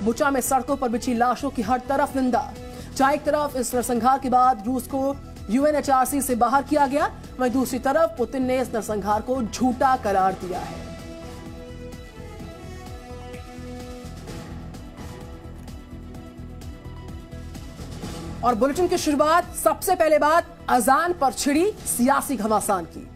बुचा में सड़कों पर बिछी लाशों की हर तरफ निंदा। जहां एक तरफ इस नरसंहार के बाद रूस को UNHRC से बाहर किया गया, वहीं दूसरी तरफ पुतिन ने इस नरसंहार को झूठा करार दिया है। और बुलेटिन की शुरुआत सबसे पहले बात अजान पर छिड़ी सियासी घमासान की।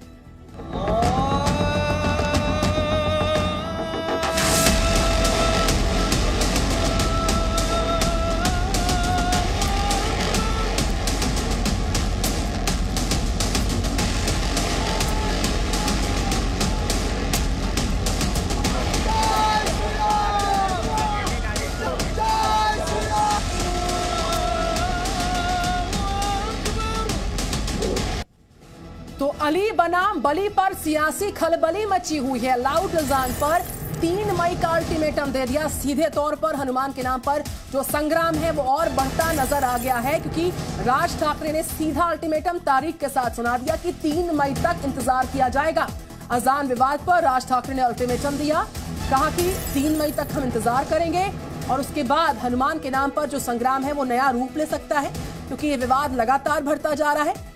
तो अली बनाम बली पर सियासी खलबली मची हुई है। लाउड अजान पर 3 मई का अल्टीमेटम दे दिया। सीधे तौर पर हनुमान के नाम पर जो संग्राम है वो और बढ़ता नजर आ गया है, क्योंकि राज ठाकरे ने सीधा अल्टीमेटम तारीख के साथ सुना दिया कि 3 मई तक इंतजार किया जाएगा। अजान विवाद पर राज ठाकरे ने अल्टीमेटम दिया, कहा कि 3 मई तक हम इंतजार करेंगे और उसके बाद हनुमान के नाम पर जो संग्राम है वो नया रूप ले सकता है, क्योंकि ये विवाद लगातार बढ़ता जा रहा है।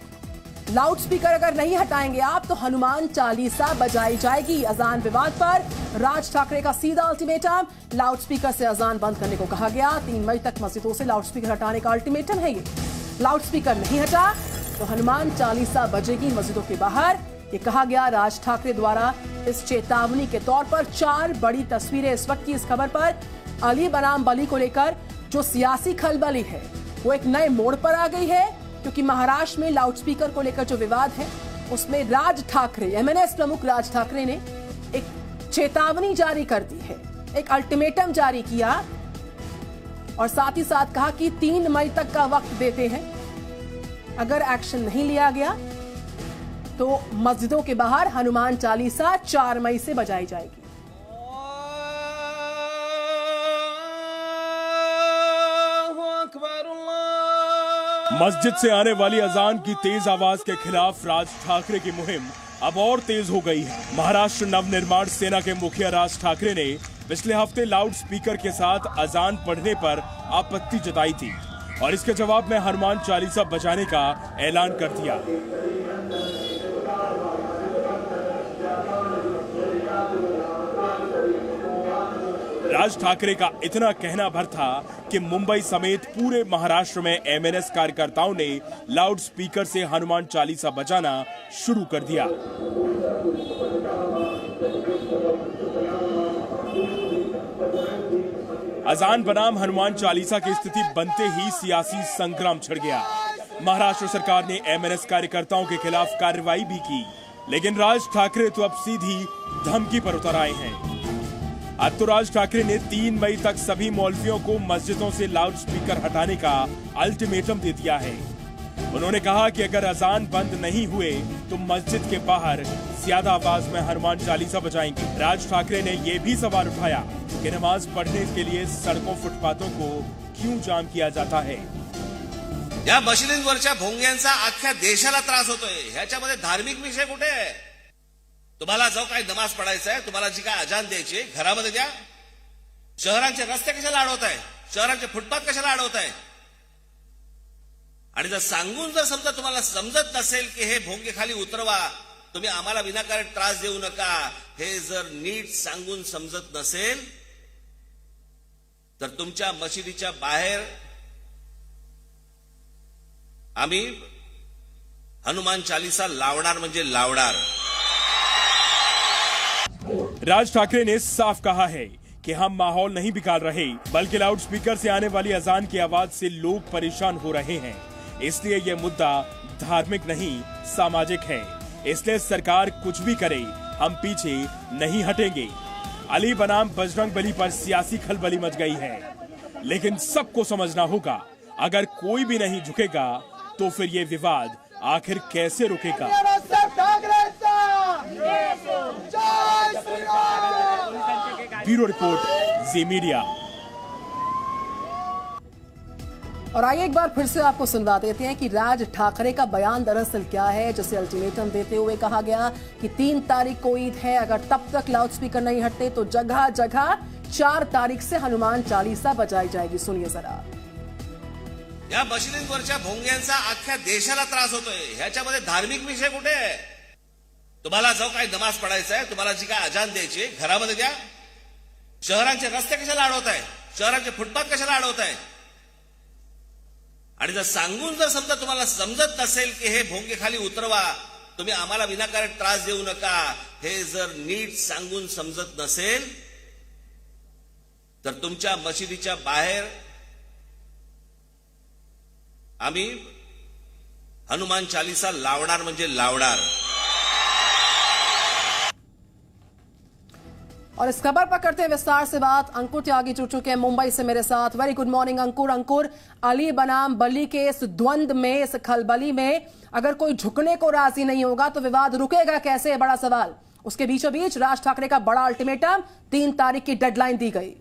लाउड स्पीकर अगर नहीं हटाएंगे आप तो हनुमान चालीसा बजाई जाएगी। अजान विवाद पर राज ठाकरे का सीधा अल्टीमेटम, लाउड स्पीकर से अजान बंद करने को कहा गया। 3 मई तक मस्जिदों से लाउड स्पीकर हटाने का अल्टीमेटम है ये। लाउड स्पीकर नहीं हटा तो हनुमान चालीसा बजेगी मस्जिदों के बाहर, ये कहा गया राज ठाकरे द्वारा। इस चेतावनी के तौर पर 4 बड़ी तस्वीरें इस वक्त की इस खबर पर। अली बनाम बली को लेकर जो सियासी खलबली है वो एक नए मोड़ पर आ गई है, क्योंकि महाराष्ट्र में लाउड स्पीकर को लेकर जो विवाद है उसमें राज ठाकरे, MNS प्रमुख राज ठाकरे ने एक चेतावनी जारी कर दी है, एक अल्टीमेटम जारी किया और साथ ही साथ कहा कि 3 मई तक का वक्त देते हैं। अगर एक्शन नहीं लिया गया तो मस्जिदों के बाहर हनुमान चालीसा 4 मई से बजाई जाएगी। मस्जिद से आने वाली अजान की तेज आवाज के खिलाफ राज ठाकरे की मुहिम अब और तेज हो गई है। महाराष्ट्र नवनिर्माण सेना के मुखिया राज ठाकरे ने पिछले हफ्ते लाउड स्पीकर के साथ अजान पढ़ने पर आपत्ति जताई थी और इसके जवाब में हनुमान चालीसा बजाने का ऐलान कर दिया। राज ठाकरे का इतना कहना भर था कि मुंबई समेत पूरे महाराष्ट्र में MNS कार्यकर्ताओं ने लाउड स्पीकर से हनुमान चालीसा बजाना शुरू कर दिया। अजान बनाम हनुमान चालीसा की स्थिति बनते ही सियासी संग्राम छिड़ गया। महाराष्ट्र सरकार ने MNS कार्यकर्ताओं के खिलाफ कार्रवाई भी की, लेकिन राज ठाकरे तो अब सीधी धमकी पर उतर आए हैं। अब तो राज ठाकरे ने 3 मई तक सभी मौलवियों को मस्जिदों से लाउड स्पीकर हटाने का अल्टीमेटम दे दिया है। उन्होंने कहा कि अगर अजान बंद नहीं हुए तो मस्जिद के बाहर ज्यादा आवाज में हनुमान चालीसा बजाएंगे। राज ठाकरे ने यह भी सवाल उठाया कि नमाज पढ़ने के लिए सड़कों फुटपाथों को क्यों जाम किया जाता है। या मशिदींवरच्या भोंग्यांचा अख्ख्या देशाला त्रास होतोय, ह्याच्यामध्ये धार्मिक विषय कुठे आहे? तुम्हाला जो काही नमाज पडायचा आहे, तुम्हाला जी काय अजान द्यायची घरामध्ये द्या। शहरांचे रस्ते कशाला अडवताय? शहरांचे फुटपाथ कशाला अडवताय? आणि जर सांगून जर समजा तुम्हाला समजत नसेल की हे भोंगे खाली उतरवा, तुम्ही आम्हाला विनाकारण त्रास देऊ नका, हे जर नीट सांगून समजत नसेल तर तुमच्या मशिदीच्या बाहेर आम्ही हनुमान चालीसा लावणार म्हणजे लावणार। राज ठाकरे ने साफ कहा है कि हम माहौल नहीं बिगाड़ रहे, बल्कि लाउड स्पीकर से आने वाली अजान की आवाज से लोग परेशान हो रहे हैं। इसलिए यह मुद्दा धार्मिक नहीं सामाजिक है। इसलिए सरकार कुछ भी करे, हम पीछे नहीं हटेंगे। अली बनाम बजरंग बली पर सियासी खलबली मच गई है, लेकिन सबको समझना होगा, अगर कोई भी नहीं झुकेगा तो फिर ये विवाद आखिर कैसे रुकेगा। ब्यूरो रिपोर्ट, जी मीडिया। और आइए एक बार फिर से आपको सुनवा देते हैं कि राज ठाकरे का बयान दरअसल क्या है, जिसे अल्टीमेटम देते हुए कहा गया कि 3 तारीख को ईद है, अगर तब तक लाउडस्पीकर नहीं हटते तो जगह जगह 4 तारीख से हनुमान चालीसा बजाई जाएगी। सुनिए जरा। या मशिदींवरच्या भोंग्यांचा अख्ख्या देशाला त्रास होतोय, ह्याच्यामध्ये धार्मिक विषय कुठे आहे? तुम्हाला जो काही नमाज पडायचा आहे, तुम्हाला जी काय अजान द्यायची घरामध्ये द्या। शहरांचे रस्ते कशाला अडवताय? शहरांचे फुटपाथ कशाला अडवताय? आणि जर सांगून जर समजा तुम्हाला समजत नसेल की हे भोंगे खाली उतरवा, तुम्ही आम्हाला विनाकारण त्रास देऊ नका, हे जर नीट सांगून समजत नसेल तर तुमच्या मशिदीच्या बाहेर आम्ही हनुमान चालीसा लावणार म्हणजे लावणार। और इस खबर पर करते हैं विस्तार से बात। अंकुर त्यागी जुड़ चुके हैं मुंबई से मेरे साथ। वेरी गुड मॉर्निंग अंकुर। अंकुर, अली बनाम बली के इस द्वंद में, इस खलबली में अगर कोई झुकने को राजी नहीं होगा तो विवाद रुकेगा कैसे, बड़ा सवाल। उसके बीचों बीच राज ठाकरे का बड़ा अल्टीमेटम, 3 तारीख की डेडलाइन दी गई।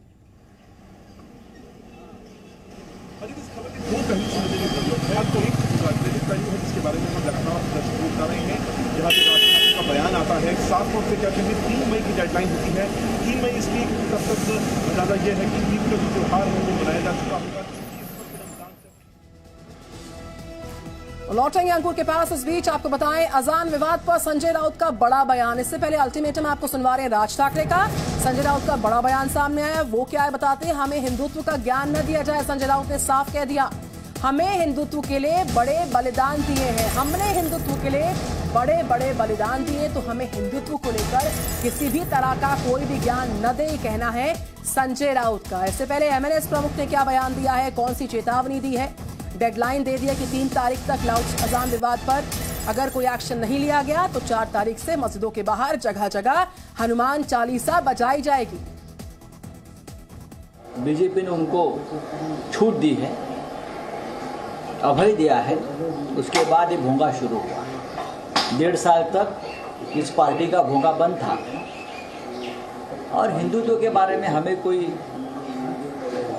जिसके बारे में हम लगातार दर्शकों बता रहे हैं, जहाँ पे राज ठाकरे का बयान आता है, साफ तौर से कहते हैं 3 मई की डेडलाइन होती है। 3 मई इसलिए तब तक अंदाजा यह है कि ईद का जो त्योहार है वो मनाया जा चुका होगा। लौटेंगे अंकुर के पास। इस बीच आपको बताएं, अजान विवाद पर संजय राउत का बड़ा बयान। इससे पहले अल्टीमेटम आपको सुनवा रहे हैं राज ठाकरे का। संजय राउत का बड़ा बयान सामने आया, वो क्या है बताते हैं। हमें हिंदुत्व का ज्ञान न दिया जाए, संजय राउत ने साफ कह दिया। हमें हिंदुत्व के लिए बड़े बलिदान दिए हैं, हमने हिंदुत्व के लिए बड़े बड़े बलिदान दिए, तो हमें हिंदुत्व को लेकर किसी भी तरह का कोई भी ज्ञान न दे, कहना है संजय राउत का। इससे पहले एमएनएस प्रमुख ने क्या बयान दिया है, कौन सी चेतावनी दी है, डेडलाइन दे दिया कि 3 तारीख तक लाउड अजान विवाद पर अगर कोई एक्शन नहीं लिया गया तो 4 तारीख से मस्जिदों के बाहर जगह जगह हनुमान चालीसा बजाई जाएगी। बीजेपी ने उनको छूट दी है, अभय दिया है, उसके बाद ये भोंगा शुरू हुआ। 1.5 साल तक इस पार्टी का भोंगा बंद था और हिंदुत्व के बारे में हमें कोई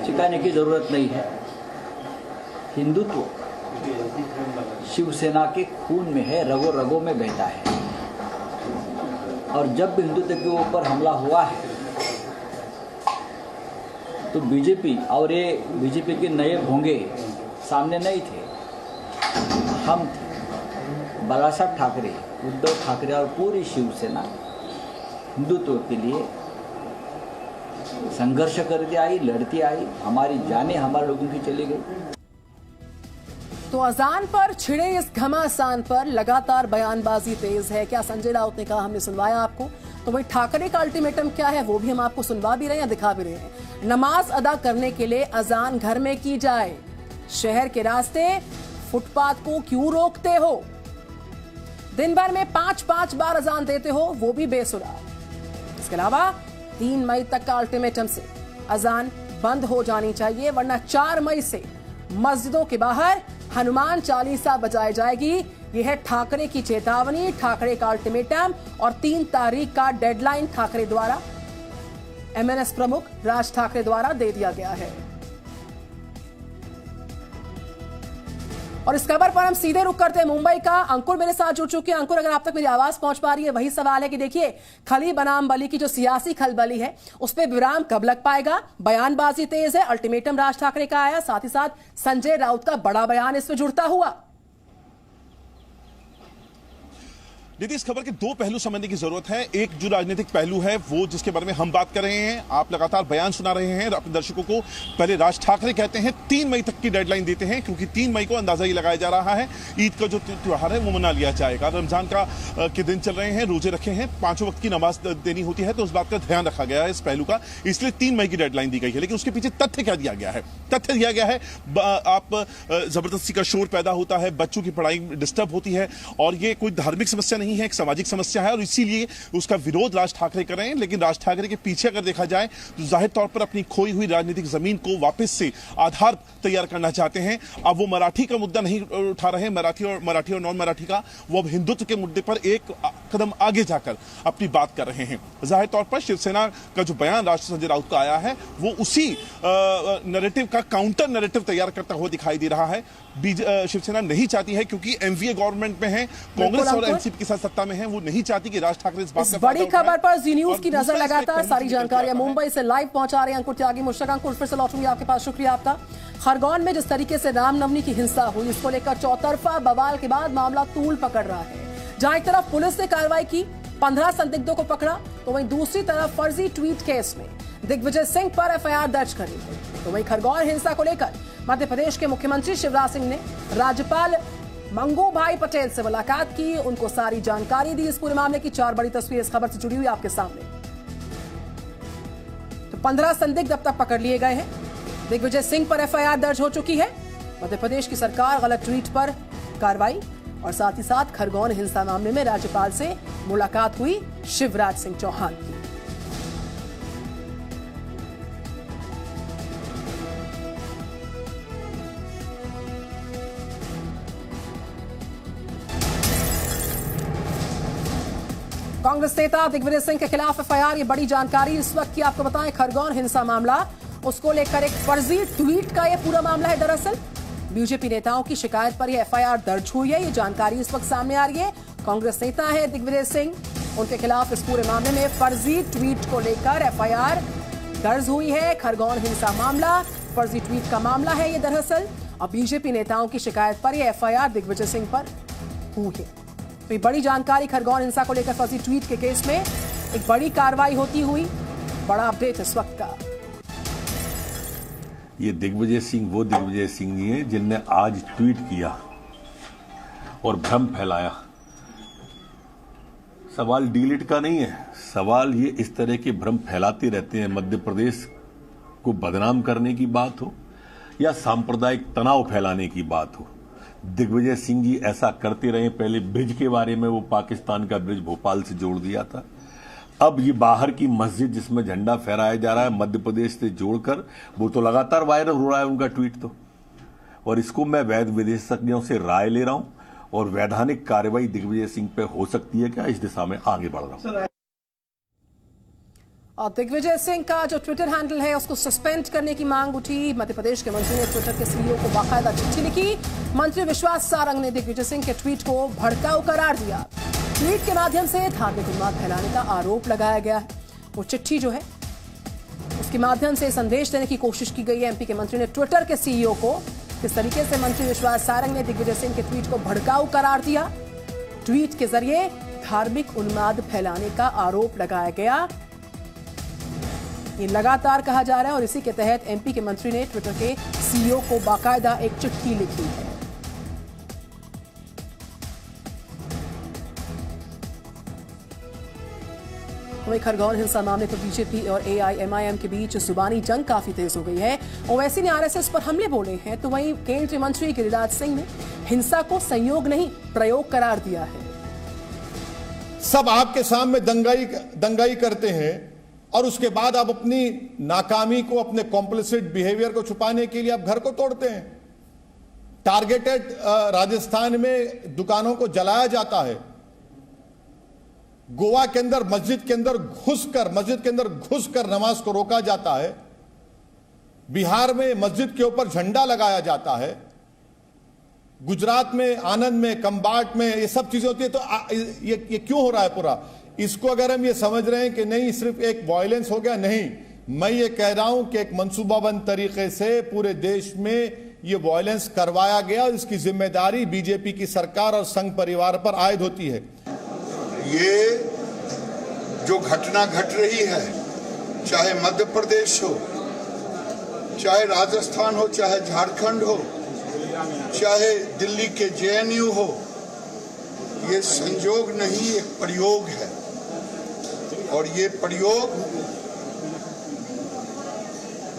सिखाने की जरूरत नहीं है। हिंदुत्व शिवसेना के खून में है, रगों रगों में बहता है। और जब भी हिंदुत्व के ऊपर हमला हुआ है तो बीजेपी और ये बीजेपी के नए भोंगे सामने नहीं थे, हम थे। बाला साहब ठाकरे, उद्धव ठाकरे और पूरी शिवसेना हिंदुत्व के लिए संघर्ष करती आई, लड़ती आई। हमारी जानें हमारे लोगों की चली गई। तो अजान पर छिड़े इस घमासान पर लगातार बयानबाजी तेज है। क्या संजय राउत ने कहा, हमने सुनवाया आपको। तो वही ठाकरे का अल्टीमेटम क्या है वो भी हम आपको सुनवा भी रहे हैं, दिखा भी रहे हैं। नमाज अदा करने के लिए अजान घर में की जाए, शहर के रास्ते फुटपाथ को क्यों रोकते हो, दिन भर में 5-5 बार अजान देते हो, वो भी बेसुरा। इसके अलावा 3 मई तक का अल्टीमेटम से अजान बंद हो जानी चाहिए, वरना 4 मई से मस्जिदों के बाहर हनुमान चालीसा बजाई जाएगी। यह है ठाकरे की चेतावनी, ठाकरे का अल्टीमेटम और 3 तारीख का डेडलाइन ठाकरे द्वारा, एमएनएस प्रमुख राज ठाकरे द्वारा दे दिया गया है। और इस खबर पर हम सीधे रुक करते हैं मुंबई का। अंकुर मेरे साथ जुड़ चुके हैं। अंकुर, अगर आप तक मेरी आवाज पहुंच पा रही है, वही सवाल है कि देखिए, खली बनाम बली की जो सियासी खलबली है उस पर विराम कब लग पाएगा। बयानबाजी तेज है, अल्टीमेटम राज ठाकरे का आया, साथ ही साथ संजय राउत का बड़ा बयान इसमें जुड़ता हुआ। देखिए, इस खबर के 2 पहलू समझने की जरूरत है। एक जो राजनीतिक पहलू है वो जिसके बारे में हम बात कर रहे हैं, आप लगातार बयान सुना रहे हैं अपने दर्शकों को। पहले राज ठाकरे कहते हैं 3 मई तक की डेडलाइन देते हैं, क्योंकि 3 मई को अंदाजा ये लगाया जा रहा है ईद का जो त्योहार है वो मना लिया जाएगा। रमजान का के दिन चल रहे हैं, रोजे रखे हैं, 5 वक्त की नमाज देनी होती है, तो उस बात का ध्यान रखा गया है इस पहलू का, इसलिए 3 मई की डेडलाइन दी गई है। लेकिन उसके पीछे तथ्य क्या दिया गया है? तथ्य दिया गया है आप जबरदस्ती का शोर पैदा होता है, बच्चों की पढ़ाई डिस्टर्ब होती है, और ये कोई धार्मिक समस्या नहीं है, एक सामाजिक समस्या है, और इसीलिए उसका विरोध राज ठाकरे कर रहे हैं। लेकिन राज ठाकरे के पीछे अगर देखा जाए तो जाहिर तौर पर अपनी खोई हुई राजनीतिक जमीन को वापस से आधार तैयार करना चाहते हैं। अब वो मराठी का मुद्दा नहीं उठा रहे हैं, मराठी और नॉन मराठी का, वो अब हिंदुत्व के मुद्दे पर एक कदम आगे जाकर अपनी बात कर रहे हैं। जाहिर तौर पर शिवसेना का जो बयान राष्ट्रीय संजय राउत का आया है वो उसी नैरेटिव का काउंटर नैरेटिव तैयार करता हुआ दिखाई दे रहा है। शिवसेना नहीं चाहती है, क्योंकि एमवीए गवर्नमेंट में है, कांग्रेस और एनसीपी के साथ सत्ता में है, वो नहीं चाहती कि राज ठाकरे इस बात का बड़ी खबर पर जी न्यूज की नजर लगातार सारी जानकारियां मुंबई से लाइव पहुंचा रहे हैं अंकुर त्यागी। मुश्ताक अंकुर, फिर से लौटूंगी आपके पास, शुक्रिया आपका। खरगोन में जिस तरीके से रामनवमी की हिंसा हुई, इसको लेकर चौतरफा बवाल के बाद मामला तूल पकड़ रहा है। जहां एक तरफ पुलिस ने कार्रवाई की, 15 संदिग्धों को पकड़ा, तो वहीं दूसरी तरफ फर्जी ट्वीट केस में दिग्विजय सिंह पर एफआईआर दर्ज करी है। तो वहीं खरगोन हिंसा को लेकर मध्य प्रदेश के मुख्यमंत्री शिवराज सिंह ने राज्यपाल मंगू भाई पटेल से मुलाकात की, उनको सारी जानकारी दी इस पूरे मामले की। 4 बड़ी तस्वीरें इस खबर से जुड़ी हुई आपके सामने। तो 15 संदिग्ध अब तक पकड़ लिए गए हैं। दिग्विजय सिंह पर एफआईआर दर्ज हो चुकी है। मध्य प्रदेश की सरकार गलत ट्वीट पर कार्रवाई, और साथ ही साथ खरगोन हिंसा मामले में राज्यपाल से मुलाकात हुई शिवराज सिंह चौहान की। कांग्रेस नेता दिग्विजय सिंह के खिलाफ एफआईआर, ये बड़ी जानकारी इस वक्त की आपको बताएं। खरगोन हिंसा मामला, उसको लेकर एक फर्जी ट्वीट का ये पूरा मामला है। दरअसल बीजेपी नेताओं की शिकायत पर यह एफआईआर दर्ज हुई है, ये जानकारी इस वक्त सामने आ रही है। कांग्रेस नेता है दिग्विजय सिंह, उनके खिलाफ इस पूरे मामले में फर्जी ट्वीट को लेकर एफआईआर दर्ज हुई है। खरगोन हिंसा मामला फर्जी ट्वीट का मामला है ये दरअसल। अब बीजेपी नेताओं की शिकायत पर यह एफआईआर दिग्विजय सिंह पर हुई है। तो ये बड़ी जानकारी खरगोन हिंसा को लेकर फर्जी ट्वीट के केस में एक बड़ी कार्रवाई होती हुई, बड़ा अपडेट इस वक्त का। ये दिग्विजय सिंह वो दिग्विजय सिंह नहीं है जिनने आज ट्वीट किया और भ्रम फैलाया। सवाल डिलीट का नहीं है, सवाल ये इस तरह के भ्रम फैलाते रहते हैं। मध्य प्रदेश को बदनाम करने की बात हो या सांप्रदायिक तनाव फैलाने की बात हो, दिग्विजय सिंह जी ऐसा करते रहे। पहले ब्रिज के बारे में वो पाकिस्तान का ब्रिज भोपाल से जोड़ दिया था, अब ये बाहर की मस्जिद जिसमें झंडा फहराया जा रहा है मध्य प्रदेश से जोड़कर, वो तो लगातार वायरल हो रहा है उनका ट्वीट तो। और इसको मैं वैध विशेषज्ञों से राय ले रहा हूं और वैधानिक कार्रवाई दिग्विजय सिंह पे हो सकती है क्या, इस दिशा में आगे बढ़ रहा हूं। और दिग्विजय सिंह का जो ट्विटर हैंडल है उसको सस्पेंड करने की मांग उठी। मध्य प्रदेश के मंत्री ने ट्विटर के सीईओ को बाकायदा चिट्ठी लिखी। मंत्री विश्वास सारंग ने दिग्विजय सिंह के ट्वीट को भड़काऊ करार दिया। ट्वीट के माध्यम से धार्मिक उन्माद फैलाने का आरोप लगाया गया है। वो चिट्ठी जो है उसके माध्यम से संदेश देने की कोशिश की गई है। एमपी के मंत्री ने ट्विटर के सीईओ को किस तरीके से मंत्री विश्वास सारंग ने दिग्विजय सिंह के ट्वीट को भड़काऊ करार दिया। ट्वीट के जरिए धार्मिक उन्माद फैलाने का आरोप लगाया गया, ये लगातार कहा जा रहा है। और इसी के तहत एमपी के मंत्री ने ट्विटर के सीईओ को बाकायदा एक चिट्ठी लिखी है। वहीं खरगोन हिंसा मामले पर बीजेपी और एआईएमआईएम के बीच जुबानी जंग काफी तेज हो गई है। ओवैसी ने आरएसएस पर हमले बोले हैं, तो वहीं केंद्रीय मंत्री गिरिराज सिंह ने हिंसा को संयोग नहीं प्रयोग करार दिया है। सब आपके सामने दंगाई करते हैं और उसके बाद आप अपनी नाकामी को, अपने कॉम्प्लिसिट बिहेवियर को छुपाने के लिए आप घर को तोड़ते हैं। टारगेटेड राजस्थान में दुकानों को जलाया जाता है। गोवा के अंदर मस्जिद के अंदर घुसकर नमाज को रोका जाता है। बिहार में मस्जिद के ऊपर झंडा लगाया जाता है। गुजरात में, आनंद में, कंबाट में ये सब चीजें होती है। तो ये क्यों हो रहा है पूरा? इसको अगर हम ये समझ रहे हैं कि नहीं सिर्फ एक वायलेंस हो गया, नहीं, मैं ये कह रहा हूं कि एक मंसूबाबंद तरीके से पूरे देश में ये वायलेंस करवाया गया। इसकी जिम्मेदारी बीजेपी की सरकार और संघ परिवार पर आयद होती है। ये जो घटना घट रही है, चाहे मध्य प्रदेश हो, चाहे राजस्थान हो, चाहे झारखंड हो, चाहे दिल्ली के जेएनयू हो, ये संयोग नहीं, एक प्रयोग है। और ये प्रयोग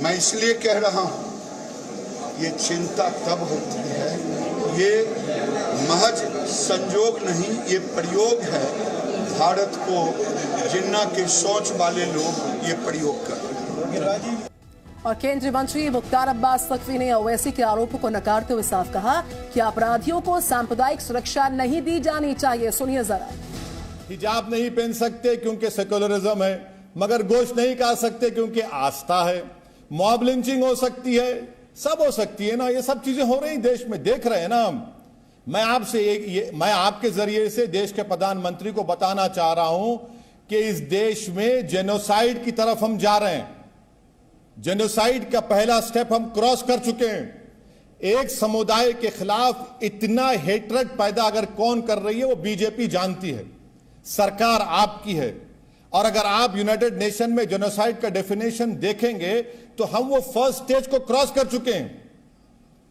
मैं इसलिए कह रहा हूं, ये चिंता तब होती है, ये महज संयोग नहीं, ये प्रयोग है। भारत को जिन्ना के सोच वाले लोग ये प्रयोग कर रहे हैं। और केंद्रीय मंत्री मुख्तार अब्बास नकवी ने ओवैसी के आरोपों को नकारते हुए साफ कहा कि अपराधियों को सांप्रदायिक सुरक्षा नहीं दी जानी चाहिए। सुनिए जरा। हिजाब नहीं पहन सकते क्योंकि सेक्युलरिज्म है, मगर गोश्त नहीं खा सकते क्योंकि आस्था है। मॉब लिंचिंग हो सकती है, सब हो सकती है ना, ये सब चीजें हो रही देश में, देख रहे हैं ना हम। मैं आपके जरिए से देश के प्रधानमंत्री को बताना चाह रहा हूं कि इस देश में जेनोसाइड की तरफ हम जा रहे हैं। जेनोसाइड का पहला स्टेप हम क्रॉस कर चुके हैं। एक समुदाय के खिलाफ इतना हेट्रेड पैदा अगर कौन कर रही है वो बीजेपी जानती है, सरकार आपकी है। और अगर आप यूनाइटेड नेशन में जेनोसाइड का डेफिनेशन देखेंगे तो हम वो फर्स्ट स्टेज को क्रॉस कर चुके हैं,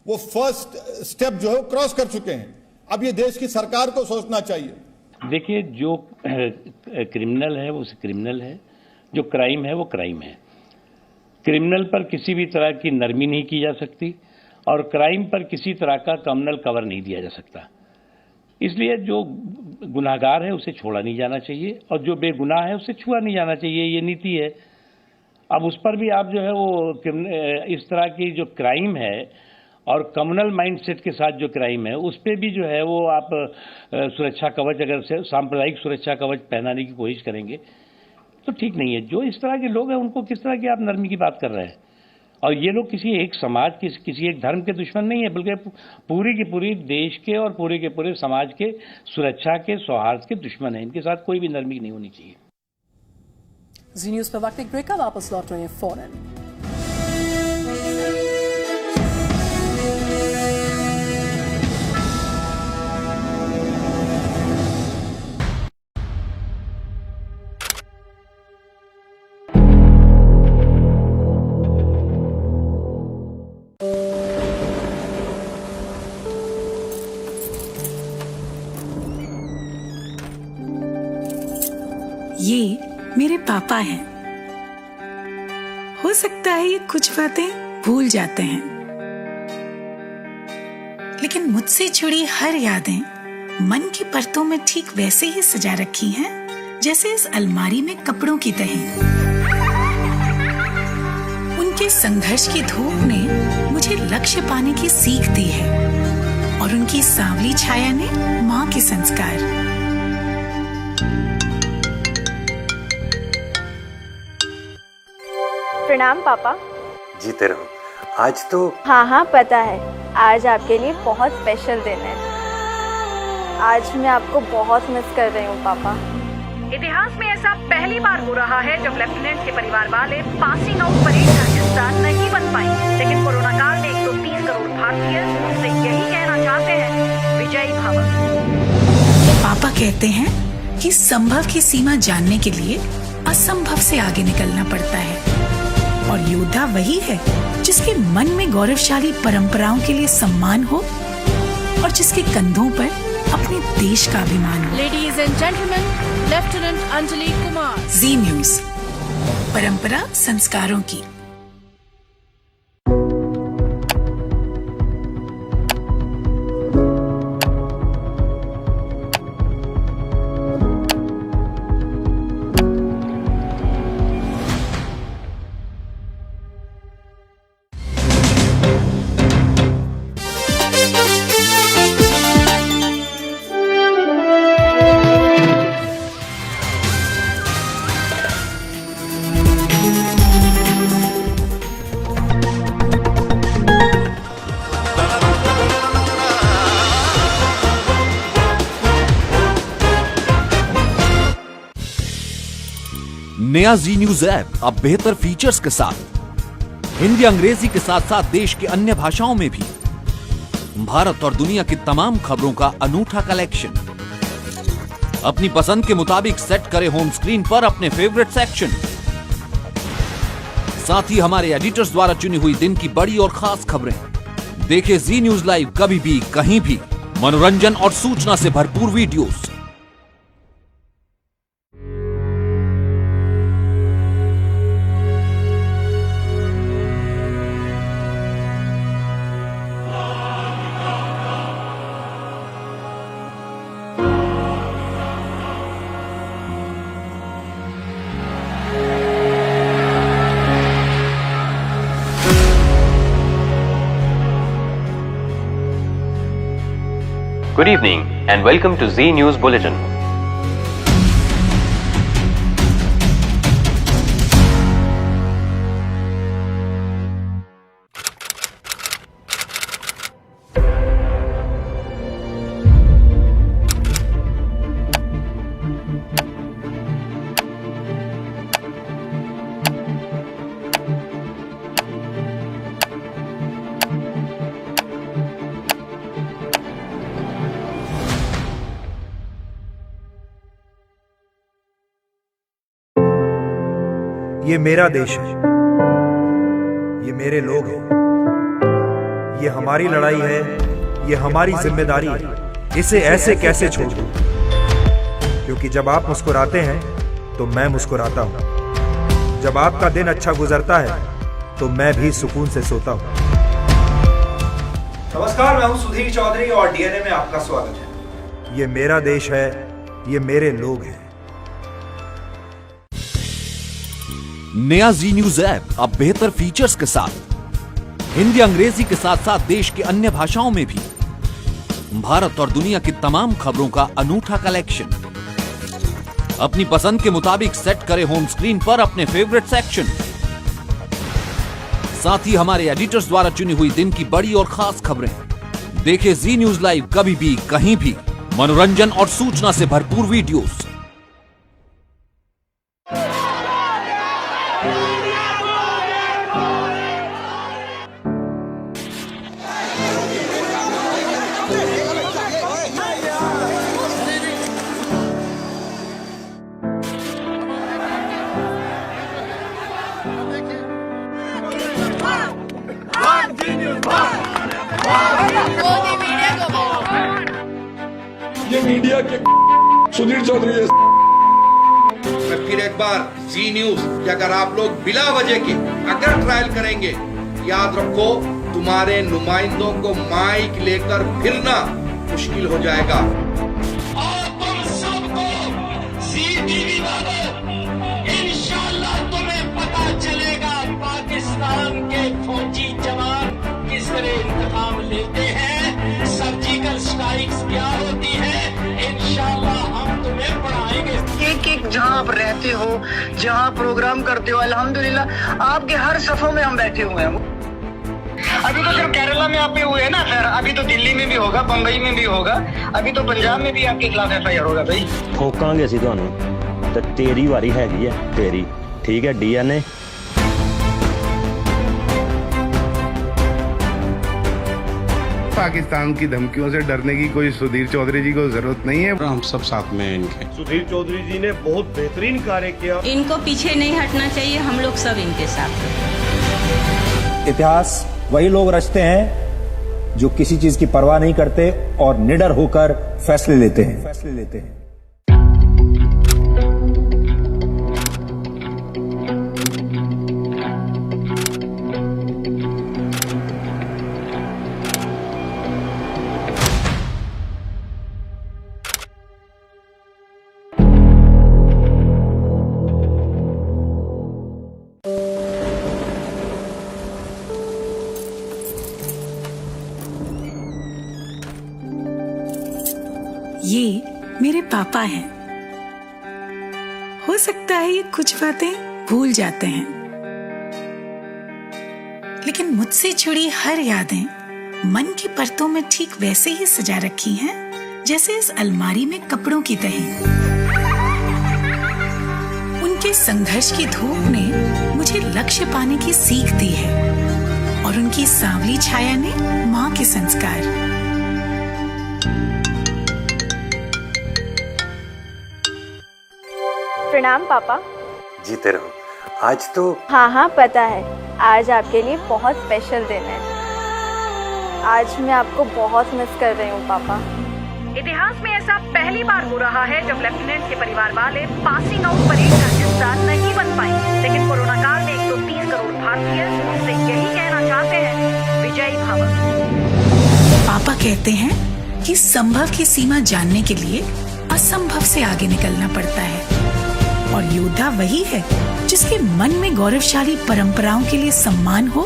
वो फर्स्ट स्टेप जो है क्रॉस कर चुके हैं। अब ये देश की सरकार को सोचना चाहिए। देखिए, जो क्रिमिनल है वो क्रिमिनल है, जो क्राइम है वो क्राइम है। क्रिमिनल पर किसी भी तरह की नरमी नहीं की जा सकती और क्राइम पर किसी तरह का कम्युनल कवर नहीं दिया जा सकता। इसलिए जो गुनाहगार है उसे छोड़ा नहीं जाना चाहिए और जो बेगुनाह है उसे छुआ नहीं जाना चाहिए, ये नीति है। अब उस पर भी आप जो है वो इस तरह की जो क्राइम है और कम्युनल माइंडसेट के साथ जो क्राइम है उस पर भी जो है वो आप सुरक्षा कवच, अगर से सांप्रदायिक सुरक्षा कवच पहनाने की कोशिश करेंगे तो ठीक नहीं है। जो इस तरह के लोग हैं उनको किस तरह की आप नरमी की बात कर रहे हैं? और ये लोग किसी एक समाज के, किसी एक धर्म के दुश्मन नहीं है, बल्कि पूरी की पूरी देश के और पूरे के पूरे समाज के सुरक्षा के, सौहार्द के दुश्मन है। इनके साथ कोई भी नरमी नहीं होनी चाहिए। जी न्यूज पर वक्त एक ब्रेक का, वापस लौट रहे हैं फौरन। ये मेरे पापा हैं। हो सकता है ये कुछ बातें भूल जाते हैं, लेकिन मुझसे जुड़ी हर यादें मन की परतों में ठीक वैसे ही सजा रखी हैं जैसे इस अलमारी में कपड़ों की तहें। उनके संघर्ष की धूप ने मुझे लक्ष्य पाने की सीख दी है और उनकी सांवली छाया ने माँ के संस्कार। प्रणाम पापा। जीते रहो। आज तो हाँ पता है, आज आपके लिए बहुत स्पेशल दिन है। आज मैं आपको बहुत मिस कर रही हूँ पापा। इतिहास में ऐसा पहली बार हो रहा है जब लेफ्टिनेंट के परिवार वाले पासिंग आउट परेड का हिस्सा नहीं बन पाए, लेकिन कोरोना काल में 130 करोड़ भारतीय उनसे यही कहना चाहते हैं, विजयी भव। पापा कहते हैं कि संभव की सीमा जानने के लिए असंभव से आगे निकलना पड़ता है और योद्धा वही है जिसके मन में गौरवशाली परंपराओं के लिए सम्मान हो और जिसके कंधों पर अपने देश का अभिमान हो। Ladies and gentleman, lieutenant Anjali Kumar. Zee News, परंपरा संस्कारों की। नया जी न्यूज ऐप अब बेहतर फीचर्स के साथ हिंदी अंग्रेजी के साथ साथ देश की अन्य भाषाओं में भी भारत और दुनिया की तमाम खबरों का अनूठा कलेक्शन। अपनी पसंद के मुताबिक सेट करें होम स्क्रीन पर अपने फेवरेट सेक्शन। साथ ही हमारे एडिटर्स द्वारा चुनी हुई दिन की बड़ी और खास खबरें। देखें जी न्यूज लाइव कभी भी कहीं भी, मनोरंजन और सूचना से भरपूर videos. Good evening and welcome to Z News Bulletin. ये मेरा देश है, ये मेरे लोग हैं, ये हमारी लड़ाई है, ये हमारी जिम्मेदारी है। इसे ऐसे कैसे छोड़ दूं? क्योंकि जब आप मुस्कुराते हैं तो मैं मुस्कुराता हूं। जब आपका दिन अच्छा गुजरता है तो मैं भी सुकून से सोता हूं। नमस्कार, मैं हूं सुधीर चौधरी और डीएनए में आपका स्वागत है। ये मेरा देश है, ये मेरे लोग हैं। नया जी न्यूज ऐप अब बेहतर फीचर्स के साथ हिंदी अंग्रेजी के साथ साथ देश के अन्य भाषाओं में भी भारत और दुनिया की तमाम खबरों का अनूठा कलेक्शन। अपनी पसंद के मुताबिक सेट करें होम स्क्रीन पर अपने फेवरेट सेक्शन। साथ ही हमारे एडिटर्स द्वारा चुनी हुई दिन की बड़ी और खास खबरें। देखें जी न्यूज लाइव कभी भी कहीं भी। मनोरंजन और सूचना से भरपूर वीडियोस। ये मीडिया के सुधीर चौधरी है। मैं फिर एक बार जी न्यूज कि अगर आप लोग बिला वजह के अगर ट्रायल करेंगे, याद रखो तुम्हारे नुमाइंदों को माइक लेकर फिरना मुश्किल हो जाएगा। और तुम सबको जी टीवी वालों, इंशाल्लाह तुम्हें पता चलेगा पाकिस्तान के फौजी जवान किस तरह इंतकाम लेते हैं, सर्जिकल स्ट्राइक्स क्या होती है। इंशाल्लाह हम तुम्हें पढ़ाएंगे। एक जहां आप रहते हो, जहां प्रोग्राम करते हो, अल्हम्दुलिल्लाह आपके हर सफों में हम बैठे हुए हैं। अभी तो सिर्फ केरला में आप पे हुए हैं ना, खैर अभी तो दिल्ली में भी होगा, बंबई में भी होगा, अभी तो पंजाब में भी आपके खिलाफ FIR होगा। भाई ठोकांगे ਅਸੀਂ ਤੁਹਾਨੂੰ ਤੇ ਤੇਰੀ ਵਾਰੀ ਹੈਗੀ ਹੈ, ਤੇਰੀ ठीक है। DNA पाकिस्तान की धमकियों से डरने की कोई सुधीर चौधरी जी को जरूरत नहीं है। हम सब साथ में हैं इनके। सुधीर चौधरी जी ने बहुत बेहतरीन कार्य किया। इनको पीछे नहीं हटना चाहिए, हम लोग सब इनके साथ हैं। इतिहास वही लोग रचते हैं जो किसी चीज की परवाह नहीं करते और निडर होकर फैसले लेते हैं। ये मेरे पापा हैं। हो सकता है ये कुछ बातें भूल जाते हैं, लेकिन मुझसे जुड़ी हर यादें मन की परतों में ठीक वैसे ही सजा रखी हैं जैसे इस अलमारी में कपड़ों की तह। उनके संघर्ष की धूप ने मुझे लक्ष्य पाने की सीख दी है और उनकी सांवली छाया ने माँ के संस्कार। प्रणाम पापा। जीते रहो। आज तो हाँ पता है, आज आपके लिए बहुत स्पेशल दिन है। आज मैं आपको बहुत मिस कर रही हूँ पापा। इतिहास में ऐसा पहली बार हो रहा है जब लेफ्टिनेंट के परिवार वाले पासिंग आउट परेड का हिस्सा नहीं बन पाए, लेकिन कोरोना काल में 130 करोड़ भारतीय उनसे यही कहना चाहते हैं, विजयी भव। पापा कहते हैं कि संभव की सीमा जानने के लिए असंभव से आगे निकलना पड़ता है और योद्धा वही है जिसके मन में गौरवशाली परंपराओं के लिए सम्मान हो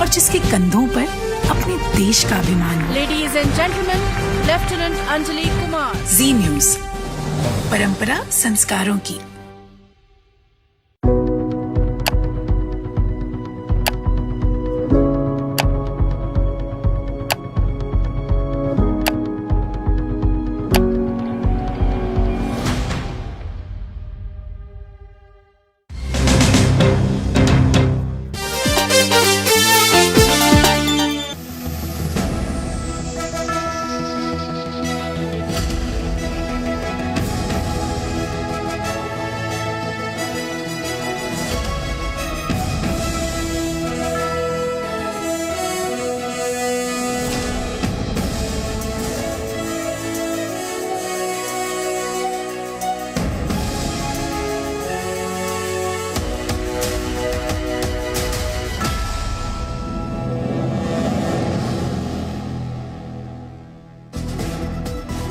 और जिसके कंधों पर अपने देश का अभिमान हो। Ladies and gentleman, lieutenant Anjali Kumar. Zee News, परंपरा संस्कारों की।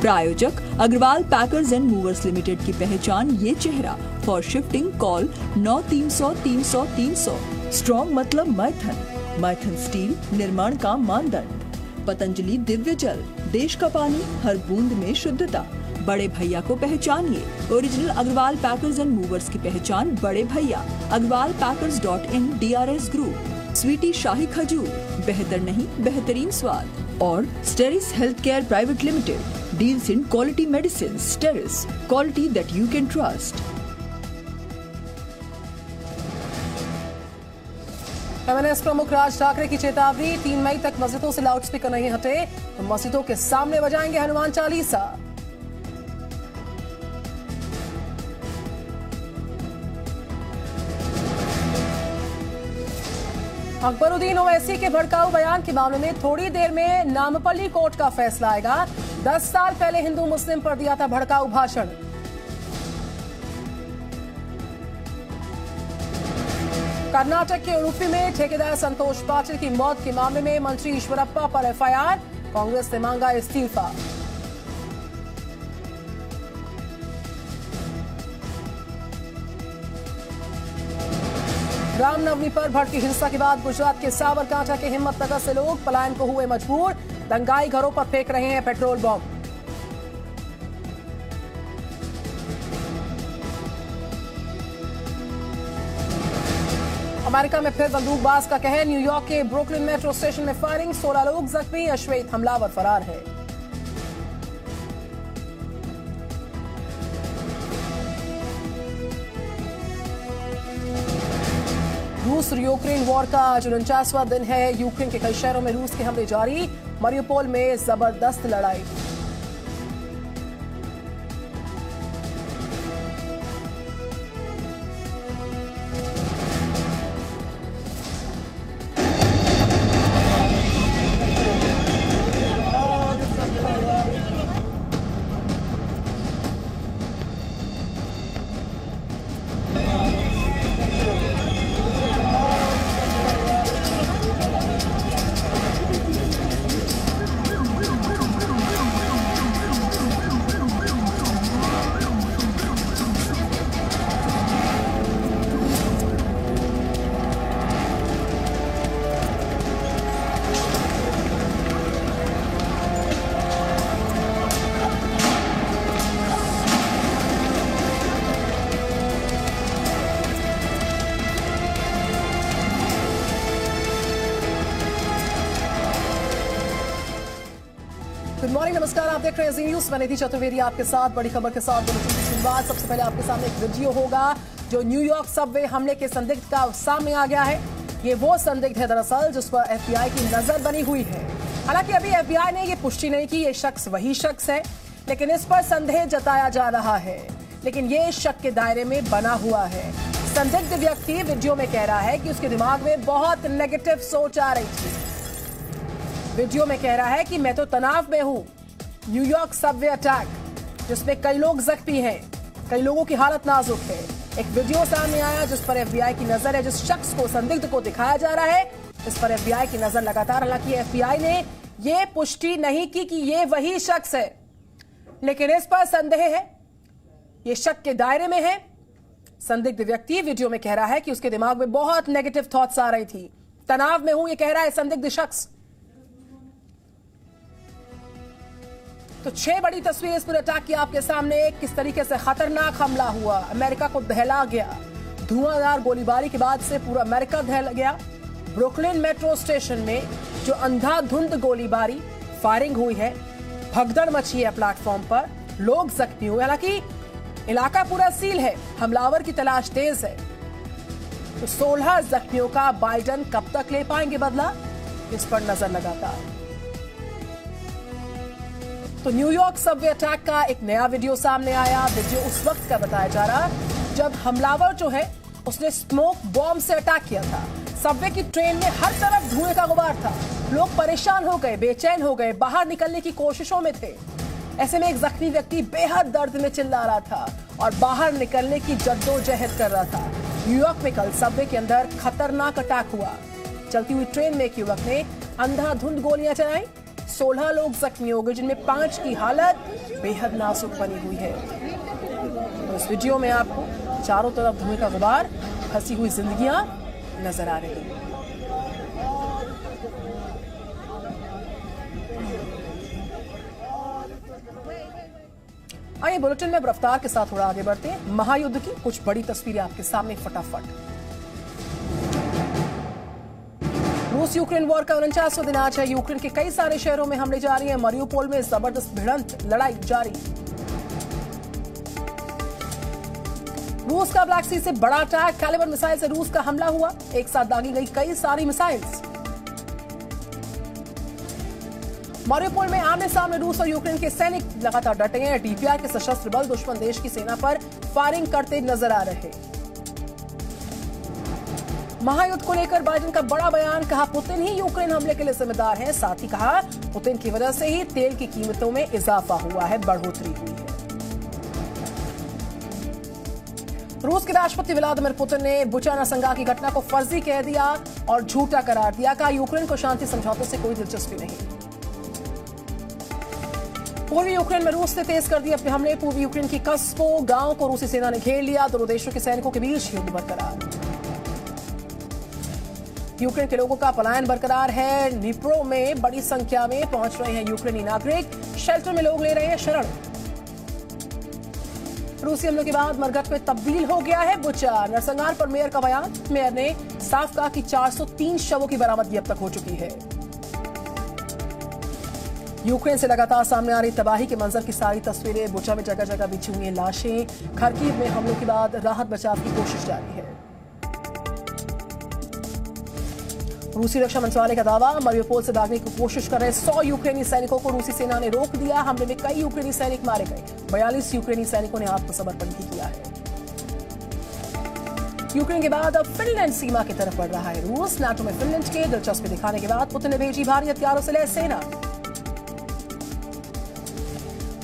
प्रायोजक Agarwal packers and movers limited की पहचान ये चेहरा। For shifting call 9300 300 300। स्ट्रॉन्ग मतलब मैथन स्टील निर्माण का मानदंड। पतंजलि दिव्य जल, देश का पानी हर बूंद में शुद्धता। बड़े भैया को पहचानिए। Original Agarwal packers and movers की पहचान बड़े भैया। agrwalpackers.in DRS group. स्वीटी शाही खजूर, बेहतर नहीं बेहतरीन स्वाद। और Steris health care private limited deals in quality medicine. Steris, quality that you can trust. MNS प्रमुख राज ठाकरे की चेतावनी, 3 मई तक मस्जिदों से लाउडस्पीकर नहीं हटे तो मस्जिदों के सामने बजाएंगे हनुमान चालीसा। अकबरुद्दीन ओवैसी के भड़काऊ बयान के मामले में थोड़ी देर में नामपल्ली कोर्ट का फैसला आएगा। 10 साल पहले हिंदू मुस्लिम पर दिया था भड़काऊ भाषण। कर्नाटक के उडुपी में ठेकेदार संतोष पाटिल की मौत के मामले में मंत्री ईश्वरप्पा पर एफआईआर, कांग्रेस ने मांगा इस्तीफा। रामनवमी पर भड़की हिंसा के बाद गुजरात के साबरकांठा के हिम्मतनगर से लोग पलायन को हुए मजबूर। दंगाई घरों पर फेंक रहे हैं पेट्रोल बम। अमेरिका में फिर बंदूकबाज का कहर, न्यूयॉर्क के ब्रुकलिन मेट्रो स्टेशन में फायरिंग, 16 लोग जख्मी, अश्वेत हमलावर फरार है। रूस यूक्रेन वॉर का आज 49वां दिन है। यूक्रेन के कई शहरों में रूस के हमले जारी, मरियुपोल में जबरदस्त लड़ाई। गुड मॉर्निंग, नमस्कार। आप देख रहे हैं जी न्यूज, मैं निधि चतुर्वेदी आपके साथ बड़ी खबर के साथ शुरुआत। सबसे पहले आपके सामने एक वीडियो होगा जो न्यूयॉर्क सबवे हमले के संदिग्ध का सामने आ गया है। ये वो संदिग्ध है दरअसल जिस पर एफबीआई की नजर बनी हुई है। हालांकि अभी एफबीआई ने ये पुष्टि नहीं की ये शख्स वही शख्स है, लेकिन इस पर संदेह जताया जा रहा है। लेकिन ये शक के दायरे में बना हुआ है। संदिग्ध व्यक्ति वीडियो में कह रहा है कि उसके दिमाग में बहुत नेगेटिव सोच आ रही थी। वीडियो में कह रहा है कि मैं तो तनाव में हूं। न्यूयॉर्क सबवे अटैक जिसमें कई लोग जख्मी हैं, कई लोगों की हालत नाजुक है। एक वीडियो सामने आया जिस पर एफबीआई की नजर है। जिस शख्स को संदिग्ध को दिखाया जा रहा है इस पर एफबीआई की नजर लगातार। हालांकि एफबीआई ने यह पुष्टि नहीं की कि ये वही शख्स है, लेकिन इस पर संदेह है, ये शक के दायरे में है। संदिग्ध व्यक्ति वीडियो में कह रहा है कि उसके दिमाग में बहुत नेगेटिव थॉट्स आ रही थी, तनाव में हूं, ये कह रहा है संदिग्ध शख्स। तो 6 बड़ी तस्वीरें इस पूरे अटैक की आपके सामने। किस तरीके से खतरनाक हमला हुआ, अमेरिका को दहला गया। धुआंधार गोलीबारी के बाद से पूरा अमेरिका दहल गया। ब्रुकलिन मेट्रो स्टेशन में जो अंधाधुंध गोलीबारी फायरिंग हुई है, भगदड़ मची है प्लेटफॉर्म पर, लोग जख्मी हुए। हालांकि इलाका पूरा सील है, हमलावर की तलाश तेज है। तो 16 जख्मियों का बाइडेन कब तक ले पाएंगे बदला, इस पर नजर लगातार। तो न्यूयॉर्क सबवे अटैक का एक नया वीडियो सामने आया। वीडियो उस वक्त का बताया जा रहा जब हमलावर जो है उसने स्मोक बॉम्ब से अटैक किया था। सबवे की ट्रेन में हर तरफ धुएं का गुबार था, लोग परेशान हो गए, बेचैन हो गए, बाहर निकलने की कोशिशों में थे। ऐसे में एक जख्मी व्यक्ति बेहद दर्द में चिल्ला रहा था और बाहर निकलने की जद्दोजहद कर रहा था। न्यूयॉर्क में कल सबवे के अंदर खतरनाक अटैक हुआ। चलती हुई ट्रेन में एक युवक ने अंधाधुंध गोलियां चलाई। 16 लोग जख्मी हो गए, जिनमें 5 की हालत बेहद नाजुक बनी हुई है। तो इस वीडियो में आपको चारों तरफ धुएं का गुबार, फंसी हुई जिंदगियां नजर आ रही हैं। आइए बुलेटिन में रफ्तार के साथ थोड़ा आगे बढ़ते हैं। महायुद्ध की कुछ बड़ी तस्वीरें आपके सामने फटाफट। रूस यूक्रेन वॉर का 49वां दिन आज है। यूक्रेन के कई सारे शहरों में हमले जारी हैं। मारियोपोल में जबरदस्त भिड़ंत लड़ाई जारी। रूस का ब्लैक सी से बड़ा अटैक, कैलिबर मिसाइल से रूस का हमला हुआ। एक साथ दागी गई कई सारी मिसाइल्स। मारियोपोल में आमने सामने रूस और यूक्रेन के सैनिक लगातार डटे हैं। डीपीआर के सशस्त्र बल दुश्मन देश की सेना पर फायरिंग करते नजर आ रहे। महायुद्ध को लेकर बाइडेन का बड़ा बयान, कहा पुतिन ही यूक्रेन हमले के लिए जिम्मेदार हैं। साथ ही कहा पुतिन की वजह से ही तेल की कीमतों में इजाफा हुआ है, बढ़ोतरी हुई है। रूस के राष्ट्रपति व्लादिमीर पुतिन ने बुचा नरसंहार की घटना को फर्जी कह दिया और झूठा करार दिया। कहा यूक्रेन को शांति समझौतों से कोई दिलचस्पी नहीं। पूर्वी यूक्रेन में रूस ने तेज कर दिए अपने हमले। पूर्वी यूक्रेन की कस्बों, गांव को रूसी सेना ने घेर लिया। दोनों देशों के सैनिकों के बीच युद्ध बरकरार। यूक्रेन के लोगों का पलायन बरकरार है। निप्रो में बड़ी संख्या में पहुंच रहे हैं यूक्रेनी नागरिक। शेल्टर में लोग ले रहे हैं शरण। रूसी हमलों के बाद मरघट में तब्दील हो गया है बुचा। नरसंहार पर मेयर का बयान। मेयर ने साफ कहा कि 403 शवों की बरामदगी अब तक हो चुकी है। यूक्रेन से लगातार सामने आ रही तबाही के मंजर की सारी तस्वीरें। बुचा में जगह जगह बिछी हुई लाशें। खार्किव में हमलों के बाद राहत बचाव की कोशिश जारी है। रूसी रक्षा मंत्रालय का दावा, मारियोपोल से भागने की कोशिश कर रहे 100 यूक्रेनी सैनिकों को रूसी सेना ने रोक दिया। हमले में कई यूक्रेनी सैनिक मारे गए। 42 यूक्रेनी सैनिकों ने आत्मसमर्पण भी किया है। यूक्रेन के बाद अब फिनलैंड सीमा की तरफ बढ़ रहा है रूस। नाटो में फिनलैंड के दिलचस्पी दिखाने के बाद पुतिन ने भेजी भारी हथियारों से लैस सेना।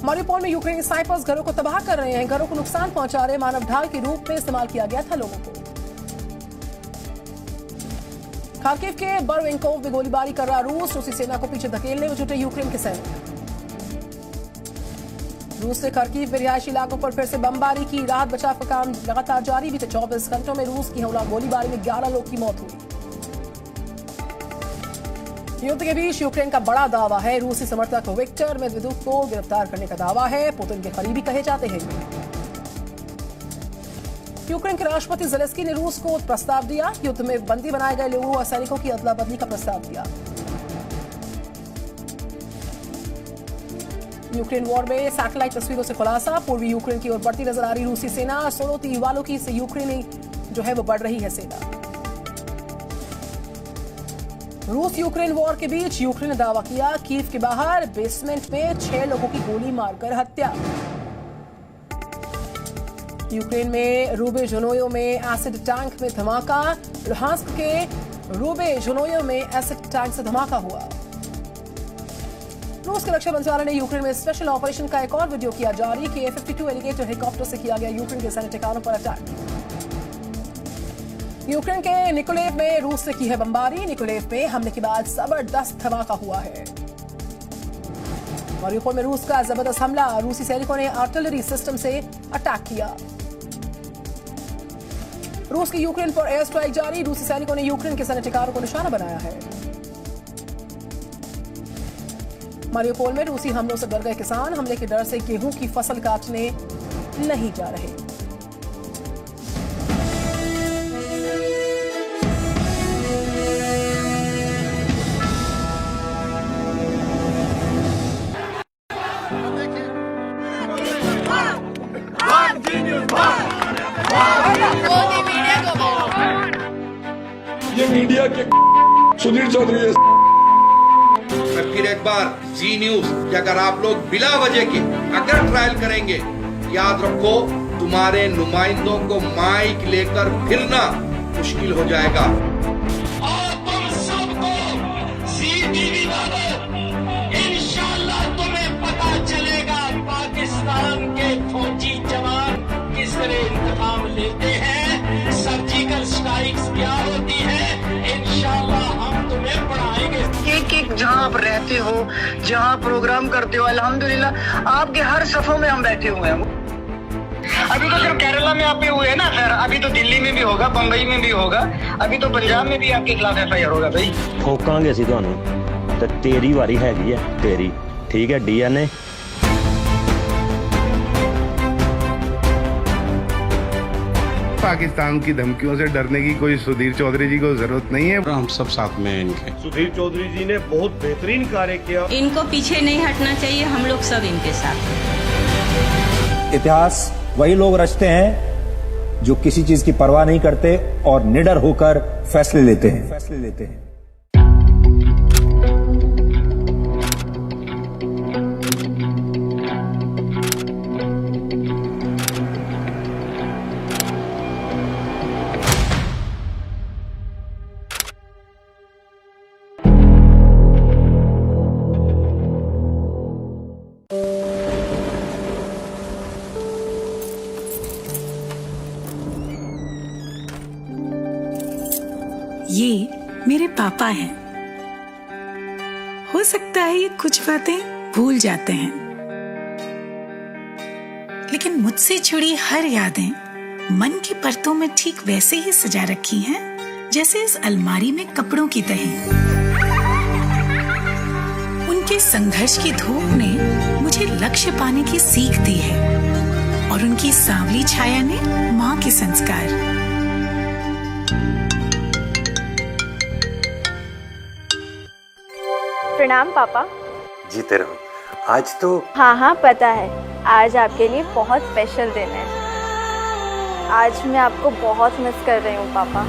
मारियोपोल में यूक्रेनी स्नाइपर्स घरों को तबाह कर रहे हैं, घरों को नुकसान पहुंचा रहे। मानव ढाल के रूप में इस्तेमाल किया गया था लोगों को। खार्किव के बरवेंकोव में गोलीबारी कर रहा रूस। रूसी सेना को पीछे धकेलने में जुटे यूक्रेन के सैनिक। रूस ने खार्किव में रिहायशी इलाकों पर फिर से बमबारी की। राहत बचाव का काम लगातार जारी। बीते 24 घंटों में रूस की गोलीबारी में 11 लोग की मौत हुई। युद्ध के बीच यूक्रेन का बड़ा दावा है। रूसी समर्थक विक्टर मेदवेदेव को गिरफ्तार करने का दावा है। पुतिन के करीबी कहे जाते हैं। यूक्रेन के राष्ट्रपति ज़ेलेंस्की ने रूस को प्रस्ताव दिया। युद्ध में बंदी बनाए गए लोगों और सैनिकों की अदला बदली का प्रस्ताव दिया। यूक्रेन वॉर में सैटेलाइट तस्वीरों से खुलासा। पूर्वी यूक्रेन की ओर बढ़ती नजर आ रही रूसी सेना। 16 युवाओं की से यूक्रेनी जो है वो बढ़ रही है सेना। रूस यूक्रेन वॉर के बीच यूक्रेन ने दावा किया कीव के बाहर बेसमेंट में 6 लोगों की गोली मारकर हत्या। यूक्रेन में रूबे-ज़ोनोयो में एसिड टैंक में धमाका। लुहांस्क के रूबे-ज़ोनोयो में एसिड टैंक से धमाका हुआ। रूस के रक्षा मंत्रालय ने यूक्रेन में स्पेशल ऑपरेशन का एक और वीडियो किया जारी कि F-52 एलिगेटर हेलीकॉप्टर से किया गया यूक्रेन के सैन्य ठिकानों पर अटैक। यूक्रेन के निकोलेव में रूस ने की है बमबारी। निकोलेव में हमले के बाद जबरदस्त धमाका हुआ है। मारियोपोल में रूस का जबरदस्त हमला। रूसी सैनिकों ने आर्टिलरी सिस्टम से अटैक किया। रूस की यूक्रेन पर एयर स्ट्राइक जारी। रूसी सैनिकों ने यूक्रेन के सैन्य ठिकानों को निशाना बनाया है। मारियोपोल में रूसी हमलों से डर गए किसान। हमले के डर से गेहूं की फसल काटने नहीं जा रहे। ये मीडिया के सुनील चौधरी है। मैं फिर एक बार जी न्यूज कि अगर आप लोग बिला वजह के अगर ट्रायल करेंगे, याद रखो तुम्हारे नुमाइंदों को माइक लेकर फिरना मुश्किल हो जाएगा। और तुम सबको ज़ी-टीवी वालों, इंशाल्लाह तुम्हें पता चलेगा पाकिस्तान के फौजी जवान किस तरह इंतकाम लेते हैं, सर्जिकल स्ट्राइक्स क्या होती है। इंशाल्लाह हम तुम्हें पढ़ाएंगे। एक जहां आप रहते हो, जहां प्रोग्राम करते हो, अल्हम्दुलिल्लाह आपके हर सफों में हम बैठे हुए हैं। अभी तो सिर्फ केरला में आप पे हुए हैं ना, खैर अभी तो दिल्ली में भी होगा, बम्बई में भी होगा, अभी तो पंजाब में भी आपके खिलाफ FIR होगा भाई। ठोकांगे ਅਸੀਂ ਤੁਹਾਨੂੰ ਤੇ ਤੇਰੀ ਵਾਰੀ ਹੈਗੀ ਹੈ ਤੇਰੀ ਠੀਕ ਹੈ DNA। पाकिस्तान की धमकियों से डरने की कोई सुधीर चौधरी जी को जरूरत नहीं है, हम सब साथ में हैं इनके। सुधीर चौधरी जी ने बहुत बेहतरीन कार्य किया। इनको पीछे नहीं हटना चाहिए, हम लोग सब इनके साथ हैं। इतिहास वही लोग रचते हैं जो किसी चीज की परवाह नहीं करते और निडर होकर फैसले लेते हैं। ये मेरे पापा हैं। हो सकता है ये कुछ बातें भूल जाते हैं, लेकिन मुझसे जुड़ी हर यादें मन की परतों में ठीक वैसे ही सजा रखी हैं जैसे इस अलमारी में कपड़ों की तरह। उनके संघर्ष की धूप ने मुझे लक्ष्य पाने की सीख दी है और उनकी सांवली छाया ने माँ के संस्कार। प्रणाम पापा। जीते रहो। आज तो हाँ पता है, आज आपके लिए बहुत स्पेशल दिन है। आज मैं आपको बहुत मिस कर रही हूँ पापा।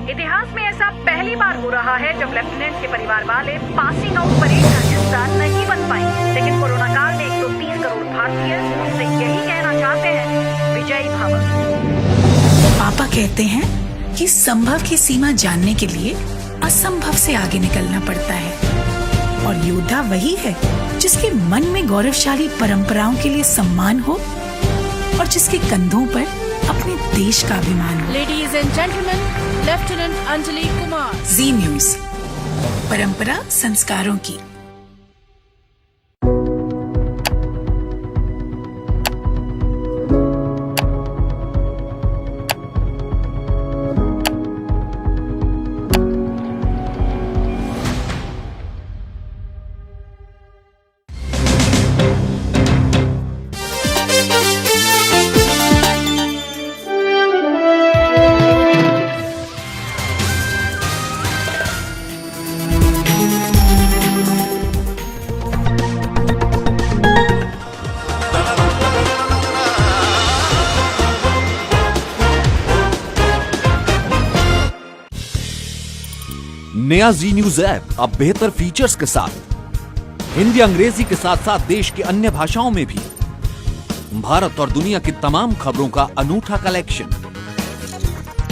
इतिहास में ऐसा पहली बार हो रहा है जब लेफ्टिनेंट के परिवार वाले पासिंग आउट परेड का हिस्सा नहीं बन पाए, लेकिन कोरोना काल ने 130 करोड़ भारतीय उनसे यही कहना चाहते हैं, विजयी भव। पापा कहते हैं कि संभव की सीमा जानने के लिए असंभव से आगे निकलना पड़ता है, और योद्धा वही है जिसके मन में गौरवशाली परंपराओं के लिए सम्मान हो और जिसके कंधों पर अपने देश का अभिमान हो। Ladies and gentleman, lieutenant Anjali Kumar. Zee News, परंपरा संस्कारों की। नया जी न्यूज ऐप अब बेहतर फीचर्स के साथ हिंदी अंग्रेजी के साथ साथ देश की अन्य भाषाओं में भी भारत और दुनिया की तमाम खबरों का अनूठा कलेक्शन।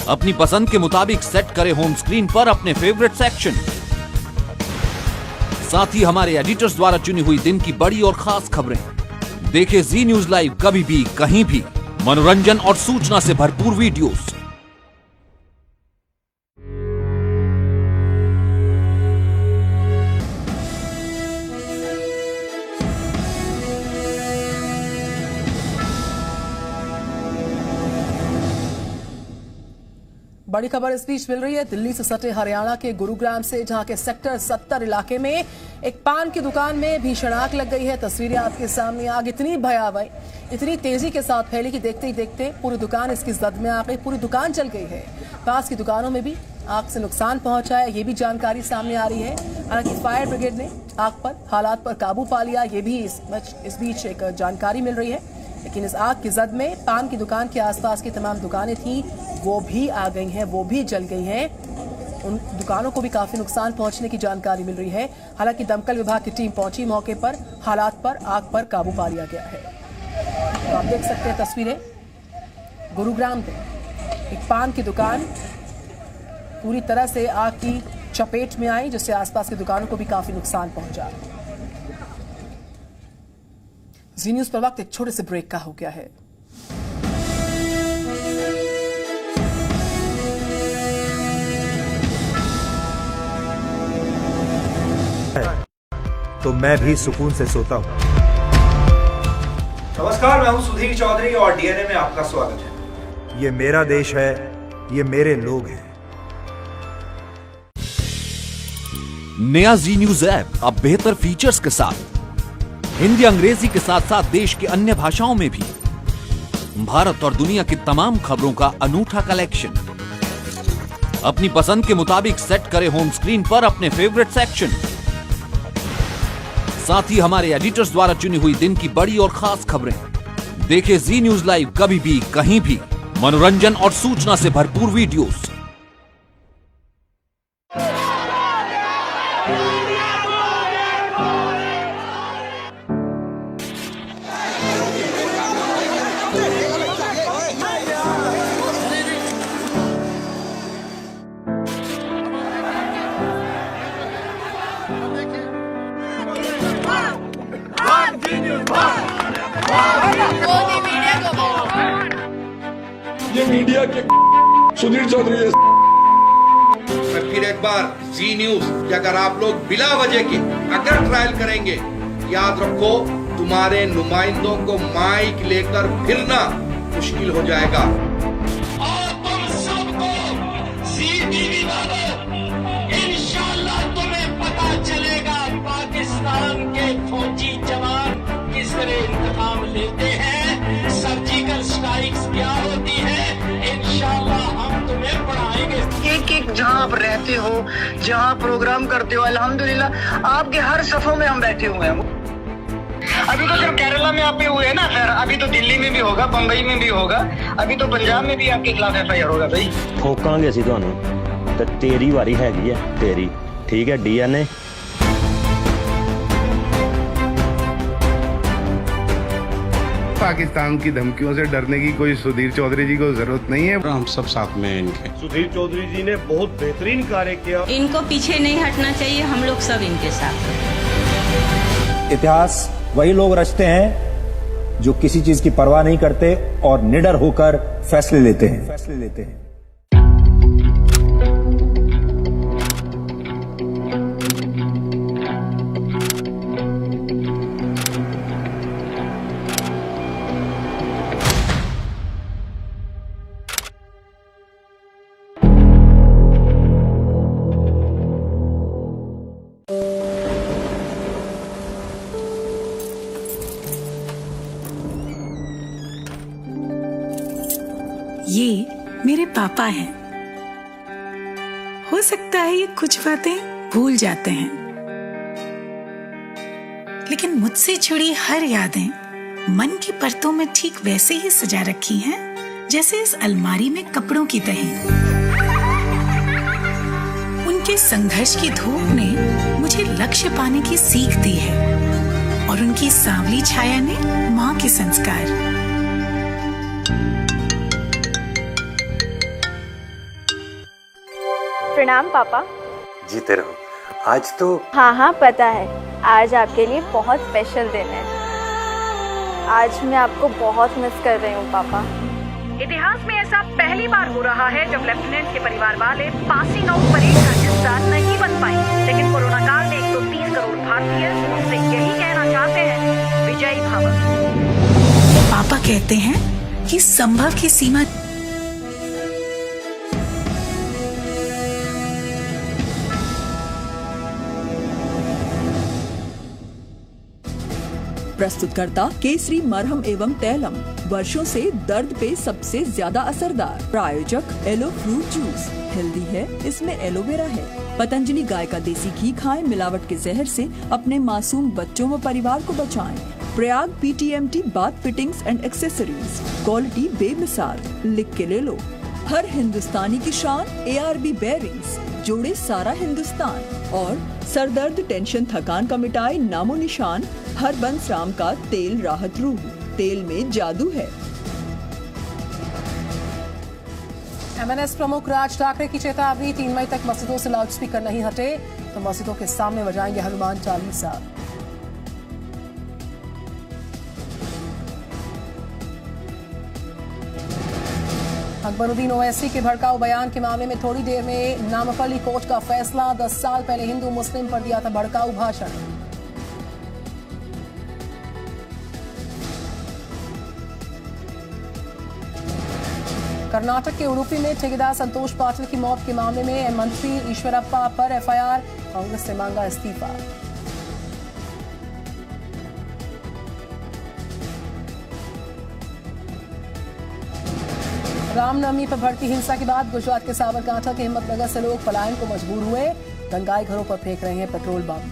अपनी पसंद के मुताबिक सेट करें होम स्क्रीन पर अपने फेवरेट सेक्शन। साथ ही हमारे एडिटर्स द्वारा चुनी हुई दिन की बड़ी और खास खबरें। देखें जी न्यूज लाइव कभी भी कहीं भी, मनोरंजन और सूचना से भरपूर वीडियोस। बड़ी खबर इस बीच मिल रही है दिल्ली से सटे हरियाणा के गुरुग्राम से, जहां के सेक्टर 70 इलाके में एक पान की दुकान में भीषण आग लग गई है। तस्वीरें आपके सामने। आग इतनी भयावह, इतनी तेजी के साथ फैली कि देखते ही देखते पूरी दुकान इसकी जद में आ गई, पूरी दुकान जल गई है। पास की दुकानों में भी आग से नुकसान पहुंचा है, ये भी जानकारी सामने आ रही है। हालांकि फायर ब्रिगेड ने आग पर हालात पर काबू पा लिया, ये भी इस बीच एक जानकारी मिल रही है। लेकिन इस आग की जद में पान की दुकान के आसपास की तमाम दुकानें थी, वो भी आ गई हैं, वो भी जल गई हैं। उन दुकानों को भी काफी नुकसान पहुंचने की जानकारी मिल रही है। हालांकि दमकल विभाग की टीम पहुंची मौके पर, हालात पर आग पर काबू पा लिया गया है। तो आप देख सकते हैं तस्वीरें गुरुग्राम में एक पान की दुकान पूरी तरह से आग की चपेट में आई, जिससे आसपास की दुकानों को भी काफी नुकसान पहुंचा। जी न्यूज पर वक्त एक छोटे से ब्रेक का हो गया है। तो मैं भी सुकून से सोता हूँ। नमस्कार, मैं हूँ सुधीर चौधरी और डीएनए में आपका स्वागत है। ये मेरा देश है, ये मेरे लोग हैं। नया जी न्यूज ऐप अब बेहतर फीचर्स के साथ हिंदी अंग्रेजी के साथ साथ देश की अन्य भाषाओं में भी भारत और दुनिया की तमाम खबरों का अनूठा कलेक्शन। अपनी पसंद के मुताबिक सेट करें होम स्क्रीन पर अपने फेवरेट सेक्शन। साथ ही हमारे एडिटर्स द्वारा चुनी हुई दिन की बड़ी और खास खबरें। देखें जी न्यूज लाइव कभी भी कहीं भी। मनोरंजन और सूचना से भरपूर वीडियोस। ये मीडिया के सुधीर चौधरी है। मैं फिर एक बार जी न्यूज कि अगर आप लोग बिला वजह के अगर ट्रायल करेंगे, याद रखो तुम्हारे नुमाइंदों को माइक लेकर फिरना मुश्किल हो जाएगा। और तुम सबको जी टीवी वालों, इंशाल्लाह तुम्हें पता चलेगा पाकिस्तान के फौजी जवान किस तरह इंतकाम लेते हैं, सर्जिकल स्ट्राइक्स क्या होती है। इंशाल्लाह हम तुम्हें पढ़ाएंगे। एक जहां आप रहते हो, जहां प्रोग्राम करते हो, अल्हम्दुलिल्लाह आपके हर सफों में हम बैठे हुए हैं। अभी तो सिर्फ केरला में आप पे हुए हैं ना, खैर अभी तो दिल्ली में भी होगा, बंबई में भी होगा, अभी तो पंजाब में भी आपके खिलाफ FIR होगा भाई। ठोकांगे ਅਸੀਂ ਤੁਹਾਨੂੰ ਤੇ ਤੇਰੀ ਵਾਰੀ ਹੈਗੀ ਹੈ ਤੇਰੀ। ਠੀਕ ਹੈ DNA। पाकिस्तान की धमकियों से डरने की कोई सुधीर चौधरी जी को जरूरत नहीं है। हम सब साथ में इनके। सुधीर चौधरी जी ने बहुत बेहतरीन कार्य किया। इनको पीछे नहीं हटना चाहिए, हम लोग सब इनके साथ हैं। इतिहास वही लोग रचते हैं जो किसी चीज की परवाह नहीं करते और निडर होकर फैसले लेते हैं। ये मेरे पापा हैं। हो सकता है ये कुछ बातें भूल जाते हैं, लेकिन मुझसे जुड़ी हर यादें मन की परतों में ठीक वैसे ही सजा रखी हैं जैसे इस अलमारी में कपड़ों की तह। उनके संघर्ष की धूप ने मुझे लक्ष्य पाने की सीख दी है और उनकी सांवली छाया ने माँ के संस्कार। प्रणाम पापा। जीते रहो। आज तो हाँ पता है, आज आपके लिए बहुत स्पेशल दिन है। आज मैं आपको बहुत मिस कर रही हूँ पापा। इतिहास में ऐसा पहली बार हो रहा है जब लेफ्टिनेंट के परिवार वाले पासिंग आउट परेड का हिस्सा नहीं बन पाए, लेकिन कोरोना काल में 130 करोड़ भारतीय उनसे यही कहना चाहते हैं, विजयी भव। पापा कहते हैं कि संभव की सीमा प्रस्तुतकर्ता केसरी मरहम एवं तैलम, वर्षों से दर्द पे सबसे ज्यादा असरदार। प्रायोजक एलो फ्रूट जूस, हेल्दी है, इसमें एलोवेरा है। पतंजलि गाय का देसी घी खाएं, मिलावट के जहर से अपने मासूम बच्चों व परिवार को बचाएं। Prayag PTMT bath fittings and accessories, quality बेमिसाल, लिख के ले लो। हर हिंदुस्तानी की शान ARB बेयरिंग्स, जोड़े सारा हिंदुस्तान। और सरदर्द टेंशन थकान का मिटाए नामो निशान, हर बंस राम का तेल राहत रूह, तेल में जादू है। MNS प्रमुख राज ठाकरे की चेतावनी, 3 मई तक मस्जिदों से लाउडस्पीकर नहीं हटे तो मस्जिदों के सामने बजाएंगे हनुमान चालीसा। अकबरुद्दीन ओवैसी के भड़काऊ बयान के मामले में थोड़ी देर में नामपल्ली कोर्ट का फैसला। 10 साल पहले हिंदू मुस्लिम पर दिया था भड़काऊ भाषण। कर्नाटक के उडुपी में ठेकेदार संतोष पाटिल की मौत के मामले में मंत्री ईश्वरप्पा पर एफआईआर, कांग्रेस से मांगा इस्तीफा। रामनवमी पर भड़की हिंसा के बाद गुजरात के साबरकांठा के हिम्मतनगर से लोग पलायन को मजबूर हुए। दंगाई घरों पर फेंक रहे हैं पेट्रोल बम।